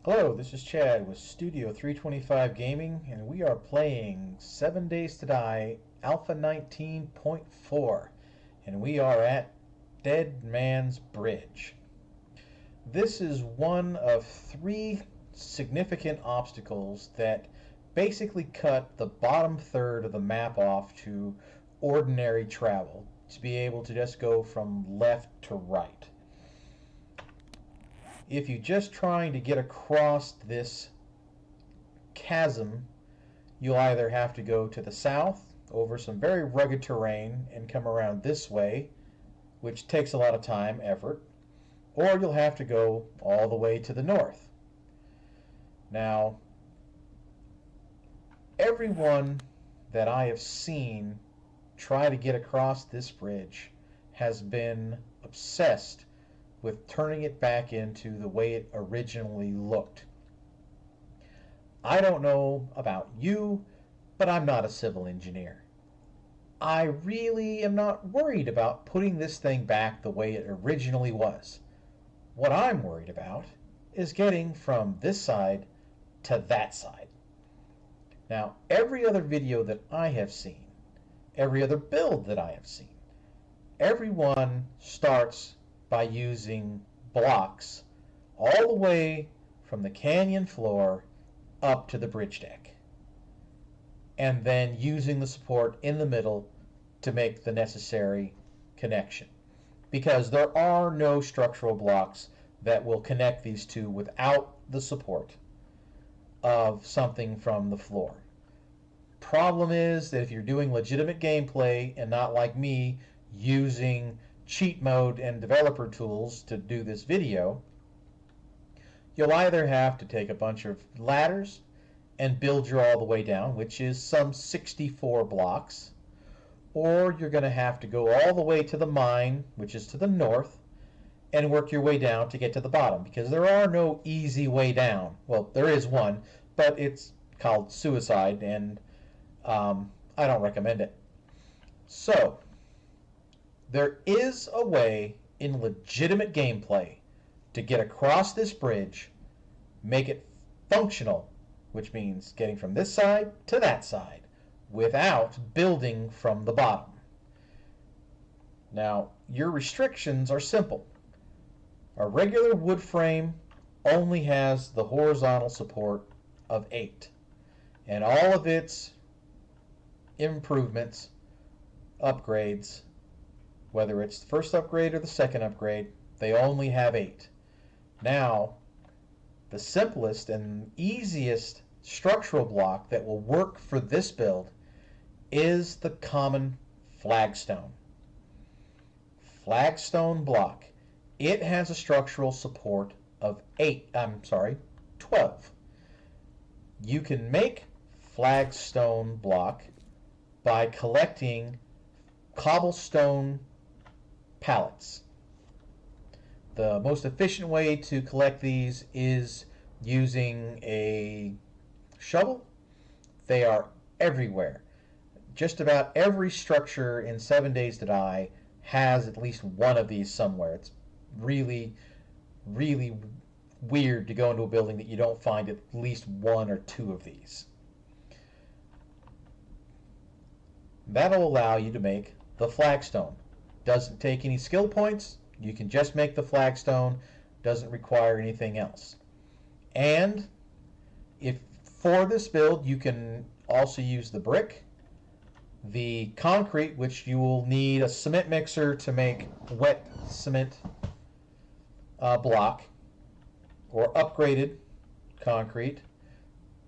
Hello, this is Chad with Studio 325 Gaming, and we are playing 7 Days to Die Alpha 19.4, and we are at Dead Man's Bridge. This is one of three significant obstacles that basically cut the bottom third of the map off to ordinary travel, to be able to just go from left to right. If you're just trying to get across this chasm, you'll either have to go to the south over some very rugged terrain and come around this way, which takes a lot of time, effort, or you'll have to go all the way to the north. Now, everyone that I have seen try to get across this bridge has been obsessed with turning it back into the way it originally looked. I don't know about you, but I'm not a civil engineer. I really am not worried about putting this thing back the way it originally was. What I'm worried about is getting from this side to that side. Now, every other video that I have seen, every other build that I have seen, everyone starts by using blocks all the way from the canyon floor up to the bridge deck, and then using the support in the middle to make the necessary connection, because there are no structural blocks that will connect these two without the support of something from the floor. Problem is that if you're doing legitimate gameplay and not like me using cheat mode and developer tools to do this video, you'll either have to take a bunch of ladders and build your all the way down, which is some 64 blocks, or you're going to have to go all the way to the mine, which is to the north, and work your way down to get to the bottom, because there are no easy way down. Well, there is one, but it's called suicide, and I don't recommend it. So, there is a way in legitimate gameplay to get across this bridge, make it functional, which means getting from this side to that side, without building from the bottom. Now, your restrictions are simple. A regular wood frame only has the horizontal support of 8, and all of its improvements, upgrades, whether it's the first upgrade or the second upgrade, they only have 8. Now, the simplest and easiest structural block that will work for this build is the common flagstone. Flagstone block. It has a structural support of 12. You can make flagstone block by collecting cobblestone pallets. The most efficient way to collect these is using a shovel. They are everywhere. Just about every structure in 7 Days to Die has at least one of these somewhere. It's really, really weird to go into a building that you don't find at least one or two of these. That'll allow you to make the flagstone. Doesn't take any skill points. You can just make the flagstone. Doesn't require anything else. And if for this build, you can also use the brick, the concrete, which you will need a cement mixer to make wet cement block, or upgraded concrete.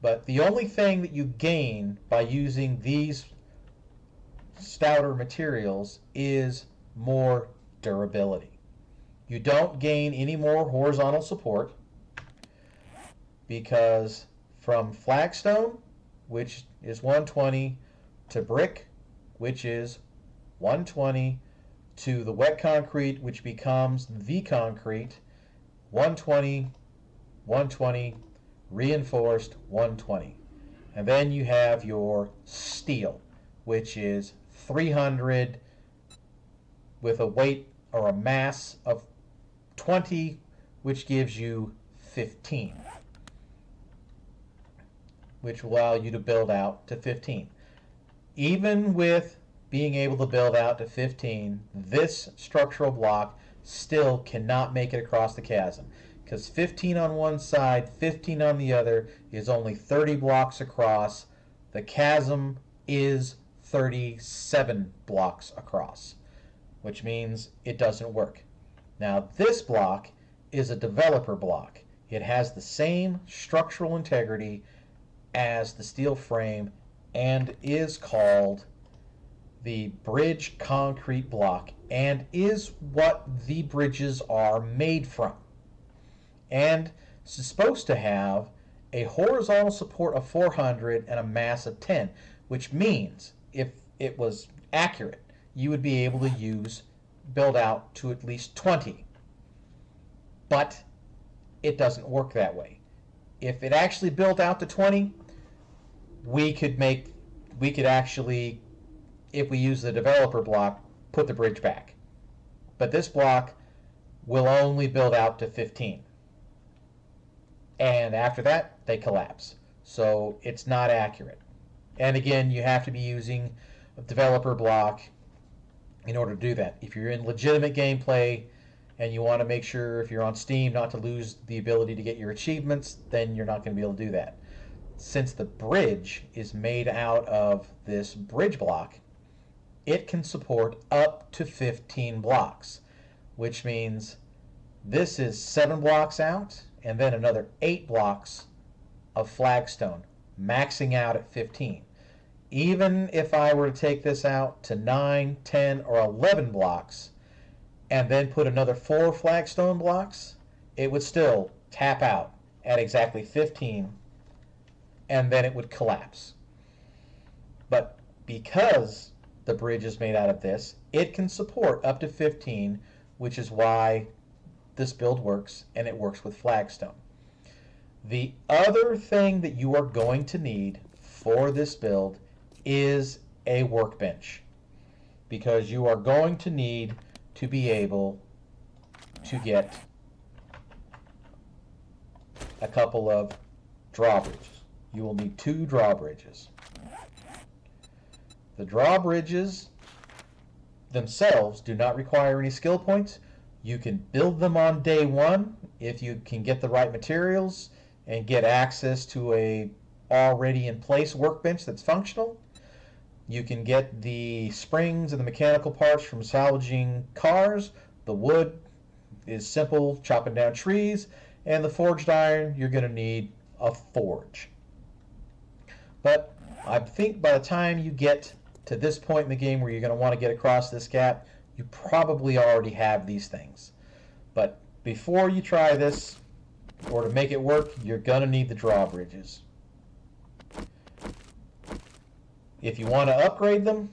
But the only thing that you gain by using these stouter materials is more durability. You don't gain any more horizontal support, because from flagstone, which is 120, to brick, which is 120, to the wet concrete, which becomes the concrete, 120, 120, reinforced 120. And then you have your steel, which is 300 with a weight or a mass of 20, which gives you 15. which will allow you to build out to 15. Even with being able to build out to 15, this structural block still cannot make it across the chasm, because 15 on one side, 15 on the other is only 30 blocks across. The chasm is 37 blocks across, which means it doesn't work. Now, this block is a developer block. It has the same structural integrity as the steel frame and is called the bridge concrete block and is what the bridges are made from. And it's supposed to have a horizontal support of 400 and a mass of 10, which means if it was accurate, you would be able to build out to at least 20. But it doesn't work that way. If it actually built out to 20, we could actually, if we use the developer block, put the bridge back. But this block will only build out to 15. And after that, they collapse. So it's not accurate. And again, you have to be using a developer block in order to do that. If you're in legitimate gameplay and you want to make sure, if you're on Steam, not to lose the ability to get your achievements, then you're not going to be able to do that. Since the bridge is made out of this bridge block, it can support up to 15 blocks, which means this is 7 blocks out and then another 8 blocks of flagstone, maxing out at 15. Even if I were to take this out to 9, 10, or 11 blocks and then put another 4 flagstone blocks, it would still tap out at exactly 15, and then it would collapse. But because the bridge is made out of this, it can support up to 15, which is why this build works, and it works with flagstone. The other thing that you are going to need for this build is a workbench, because you are going to need to be able to get a couple of drawbridges. You will need 2 drawbridges. The drawbridges themselves do not require any skill points. You can build them on day 1 if you can get the right materials and get access to a already in place workbench that's functional. You can get the springs and the mechanical parts from salvaging cars. The wood is simple, chopping down trees. And the forged iron, you're going to need a forge. But I think by the time you get to this point in the game where you're going to want to get across this gap, you probably already have these things. But before you try this, or to make it work, you're going to need the drawbridges. If you want to upgrade them,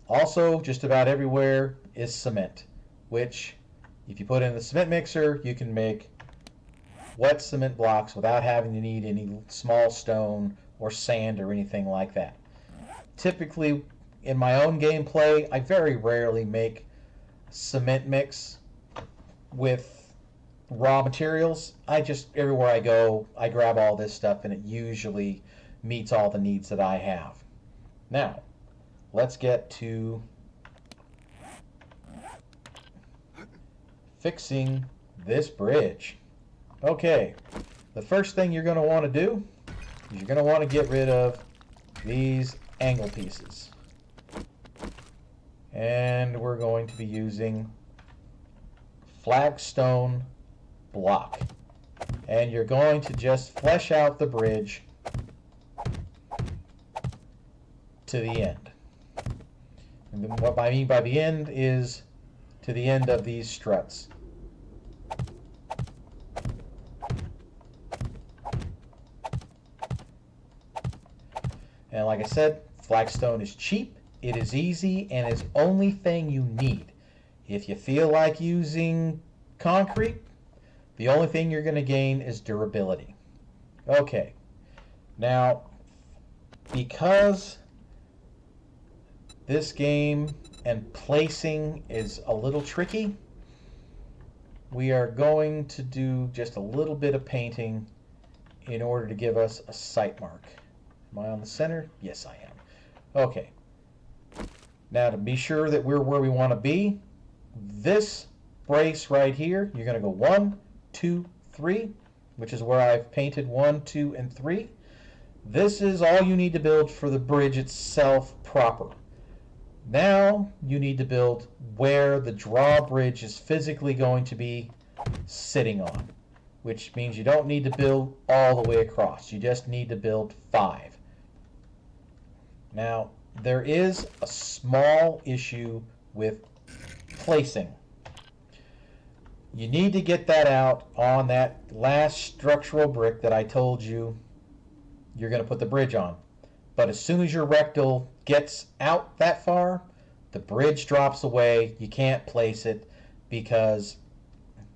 also just about everywhere is cement, which if you put in the cement mixer, you can make wet cement blocks without having to need any small stone or sand or anything like that. Typically, in my own gameplay, I very rarely make cement mix with raw materials. Everywhere I go, I grab all this stuff and it usually meets all the needs that I have. Now, let's get to fixing this bridge. Okay, the first thing you're going to want to do is you're going to want to get rid of these angle pieces. And we're going to be using flagstone block. And you're going to just flesh out the bridge to the end. And what I mean by the end is to the end of these struts. And like I said, flagstone is cheap, it is easy, and it's the only thing you need. If you feel like using concrete, the only thing you're going to gain is durability. Okay, now because this game and placing is a little tricky, we are going to do just a little bit of painting in order to give us a site mark. Am I on the center? Yes, I am. Okay. Now to be sure that we're where we want to be, this brace right here, you're going to go 1, 2, 3, which is where I've painted 1, 2, and 3. This is all you need to build for the bridge itself proper. Now you need to build where the drawbridge is physically going to be sitting on, which means you don't need to build all the way across. You just need to build 5. Now, there is a small issue with placing. You need to get that out on that last structural brick that I told you you're going to put the bridge on. But as soon as your rectal gets out that far, the bridge drops away. You can't place it because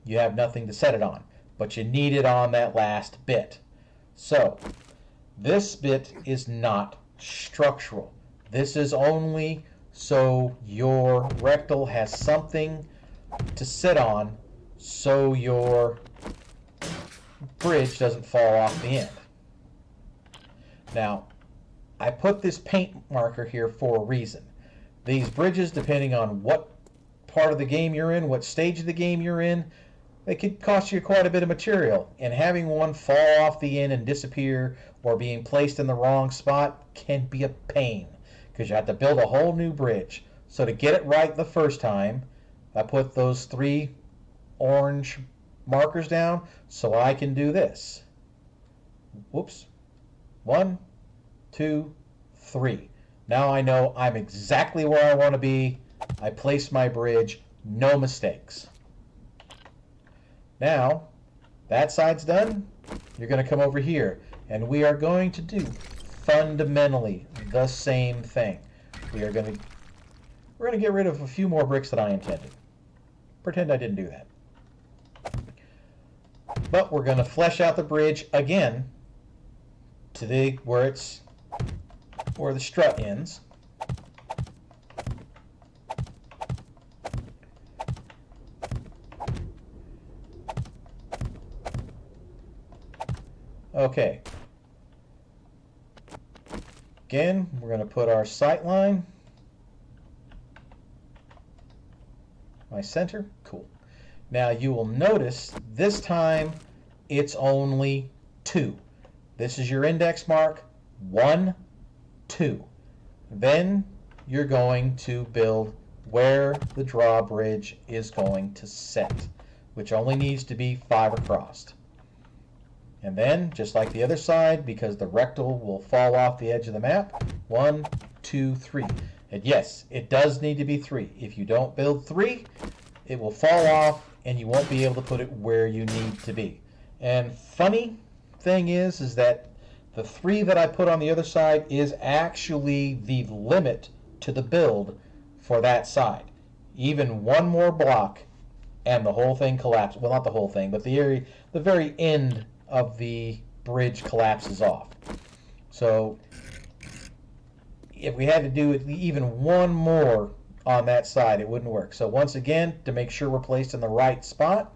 you have nothing to set it on. But you need it on that last bit. So, this bit is not structural. This is only so your rectal has something to sit on so your bridge doesn't fall off the end. Now, I put this paint marker here for a reason. These bridges, depending on what part of the game you're in, what stage of the game you're in, they could cost you quite a bit of material. And having one fall off the end and disappear or being placed in the wrong spot can be a pain because you have to build a whole new bridge. So to get it right the first time, I put those 3 orange markers down so I can do this. Whoops. 1, 2, 3. Now I know I'm exactly where I want to be. I placed my bridge, no mistakes. Now, that side's done. You're going to come over here, and we are going to do fundamentally the same thing. We're going to get rid of a few more bricks than I intended. Pretend I didn't do that. But we're going to flesh out the bridge again to where the strut ends. Okay. Again, we're going to put our sight line. My center. Cool. Now you will notice this time it's only 2. This is your index mark. 1, 2. Then you're going to build where the drawbridge is going to set, which only needs to be 5 across. And then, just like the other side, because the rectal will fall off the edge of the map, 1, 2, 3. And yes, it does need to be 3. If you don't build 3, it will fall off and you won't be able to put it where you need to be. And funny thing is that the 3 that I put on the other side is actually the limit to the build for that side. Even one more block and the whole thing collapses. Well, not the whole thing, but the very end of the bridge collapses off. So if we had to do even one more on that side, it wouldn't work. So once again, to make sure we're placed in the right spot,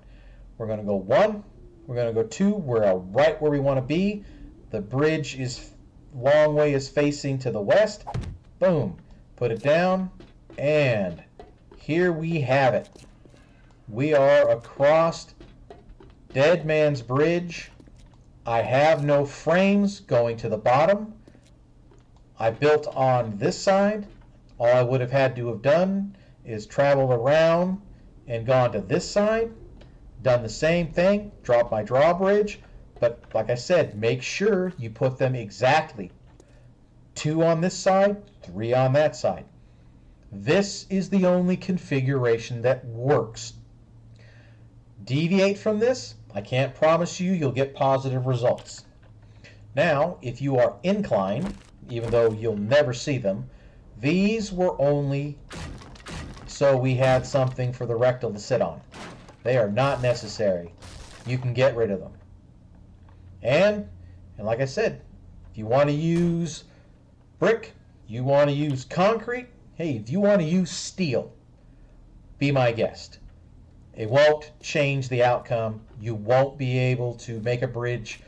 we're going to go 1, we're going to go 2, we're right where we want to be. The bridge is long way is facing to the west. Boom. Put it down, and here we have it. We are across Dead Man's Bridge. I have no frames going to the bottom. I built on this side. All I would have had to have done is traveled around and gone to this side, done the same thing, dropped my drawbridge. But like I said, make sure you put them exactly 2 on this side, 3 on that side. This is the only configuration that works. Deviate from this, I can't promise you'll get positive results. Now, if you are inclined, even though you'll never see them, these were only so we had something for the rectal to sit on. They are not necessary. You can get rid of them. And like I said, if you want to use brick, you want to use concrete, hey, if you want to use steel, be my guest. It won't change the outcome. You won't be able to make a bridge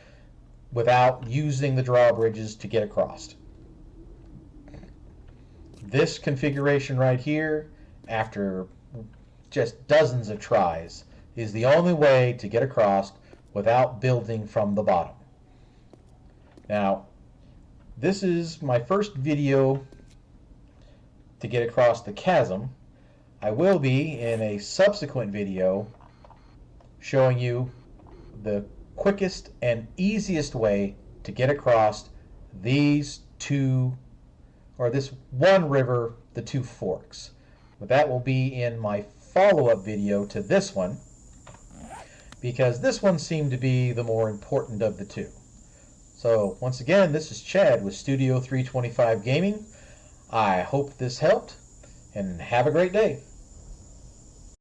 without using the drawbridges to get across. This configuration right here, after just dozens of tries, is the only way to get across without building from the bottom. Now, this is my first video to get across the chasm. I will be in a subsequent video showing you the quickest and easiest way to get across these two, or this one river, the two forks. But that will be in my follow-up video to this one, because this one seemed to be the more important of the two. So once again, this is Chad with Studio 325 Gaming. I hope this helped, and have a great day.